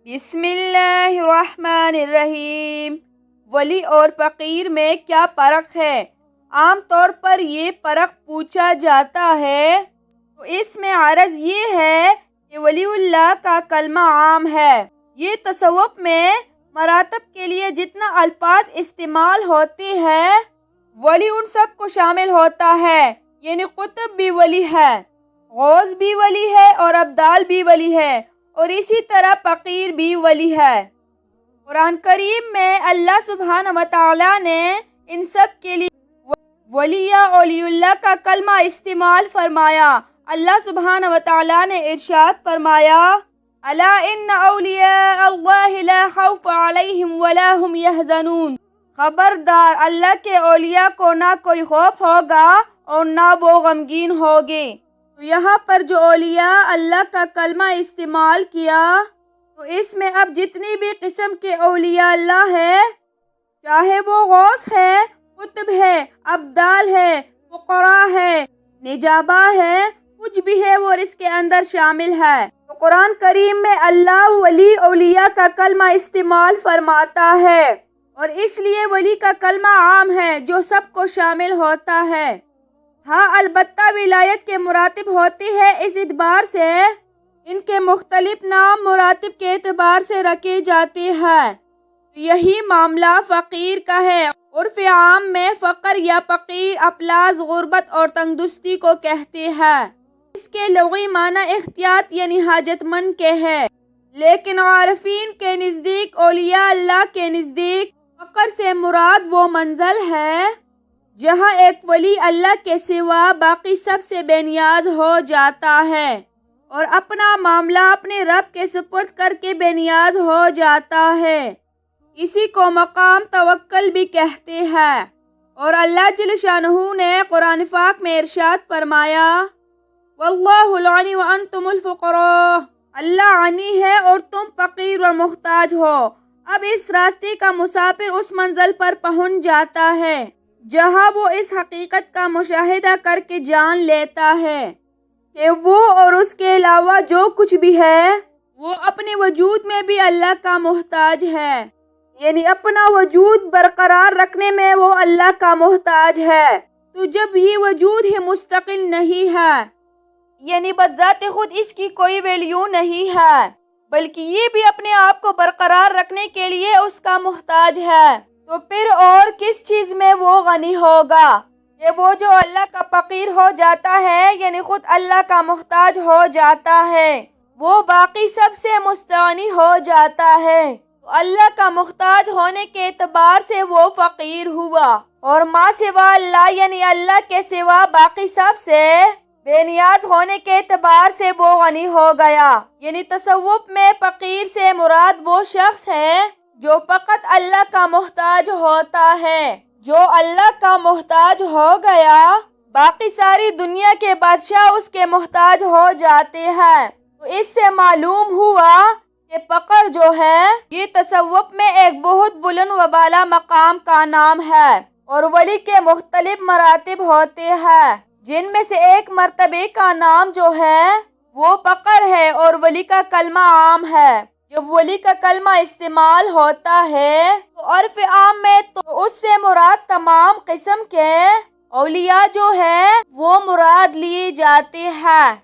بسم اللہ الرحمن الرحیم۔ ولی اور فقیر میں کیا فرق ہے؟ عام طور پر یہ فرق پوچھا جاتا ہے تو اس میں عرض یہ ہے کہ ولی اللہ کا کلمہ عام ہے۔ یہ تصوف میں مراتب کے لیے جتنا الفاظ استعمال ہوتے ہیں ولی ان سب کو شامل ہوتا ہے، یعنی قطب بھی ولی ہے، غوث بھی ولی ہے اور ابدال بھی ولی ہے، اور اسی طرح فقیر بھی ولی ہے۔ قرآن کریم میں اللہ سبحانہ و تعالی نے ان سب کے لیے ولی یا اولیاء اللہ کا کلمہ استعمال فرمایا۔ اللہ سبحانہ و تعالی نے ارشاد فرمایا، الا ان اولیاء اللہ لا خوف علیہم ولا هم یحزنون۔ خبردار، اللہ کے اولیاء کو نہ کوئی خوف ہوگا اور نہ وہ غمگین ہوگے۔ تو یہاں پر جو اولیاء اللہ کا کلمہ استعمال کیا تو اس میں اب جتنی بھی قسم کے اولیاء اللہ ہے، چاہے وہ غوث ہے، قطب ہے، ابدال ہے، فقراء ہے، نجابہ ہے، کچھ بھی ہے وہ اس کے اندر شامل ہے۔ تو قرآن کریم میں اللہ ولی اولیاء کا کلمہ استعمال فرماتا ہے، اور اس لیے ولی کا کلمہ عام ہے جو سب کو شامل ہوتا ہے۔ ہاں البتہ ولایت کے مراتب ہوتی ہے، اس اعتبار سے ان کے مختلف نام مراتب کے اعتبار سے رکھے جاتے ہیں۔ یہی معاملہ فقیر کا ہے۔ عرف عام میں فقر یا فقیر افلاس، غربت اور تنگدستی کو کہتے ہیں۔ اس کے لغوی معنی احتیاط یعنی حاجت مند کے ہے، لیکن عارفین کے نزدیک، اولیاء اللہ کے نزدیک فقر سے مراد وہ منزل ہے جہاں ایک ولی اللہ کے سوا باقی سب سے بے نیاز ہو جاتا ہے اور اپنا معاملہ اپنے رب کے سپرد کر کے بے نیاز ہو جاتا ہے۔ اسی کو مقام توکل بھی کہتے ہیں، اور اللہ جل شانہ نے قرآن پاک میں ارشاد فرمایا، واللہ الغنی وانتم الفقراء۔ اللہ غنی ہے اور تم فقیر اور محتاج ہو۔ اب اس راستے کا مسافر اس منزل پر پہنچ جاتا ہے جہاں وہ اس حقیقت کا مشاہدہ کر کے جان لیتا ہے کہ وہ اور اس کے علاوہ جو کچھ بھی ہے وہ اپنے وجود میں بھی اللہ کا محتاج ہے، یعنی اپنا وجود برقرار رکھنے میں وہ اللہ کا محتاج ہے۔ تو جب یہ وجود ہی مستقل نہیں ہے، یعنی بذات خود اس کی کوئی ویلیو نہیں ہے، بلکہ یہ بھی اپنے آپ کو برقرار رکھنے کے لیے اس کا محتاج ہے، تو پھر اور کس چیز میں وہ غنی ہوگا؟ کہ وہ جو اللہ کا فقیر ہو جاتا ہے، یعنی خود اللہ کا محتاج ہو جاتا ہے، وہ باقی سب سے مستغنی ہو جاتا ہے۔ تو اللہ کا محتاج ہونے کے اعتبار سے وہ فقیر ہوا، اور ما سوا اللہ یعنی اللہ کے سوا باقی سب سے بے نیاز ہونے کے اعتبار سے وہ غنی ہو گیا۔ یعنی تصوف میں فقیر سے مراد وہ شخص ہے جو فقط اللہ کا محتاج ہوتا ہے۔ جو اللہ کا محتاج ہو گیا، باقی ساری دنیا کے بادشاہ اس کے محتاج ہو جاتے ہیں۔ تو اس سے معلوم ہوا کہ فقر جو ہے یہ تصوف میں ایک بہت بلند و بالا مقام کا نام ہے، اور ولی کے مختلف مراتب ہوتے ہیں، جن میں سے ایک مرتبے کا نام جو ہے وہ فقر ہے، اور ولی کا کلمہ عام ہے۔ جب ولی کا کلمہ استعمال ہوتا ہے تو عرف عام میں تو اس سے مراد تمام قسم کے اولیاء جو ہے وہ مراد لیے جاتے ہیں۔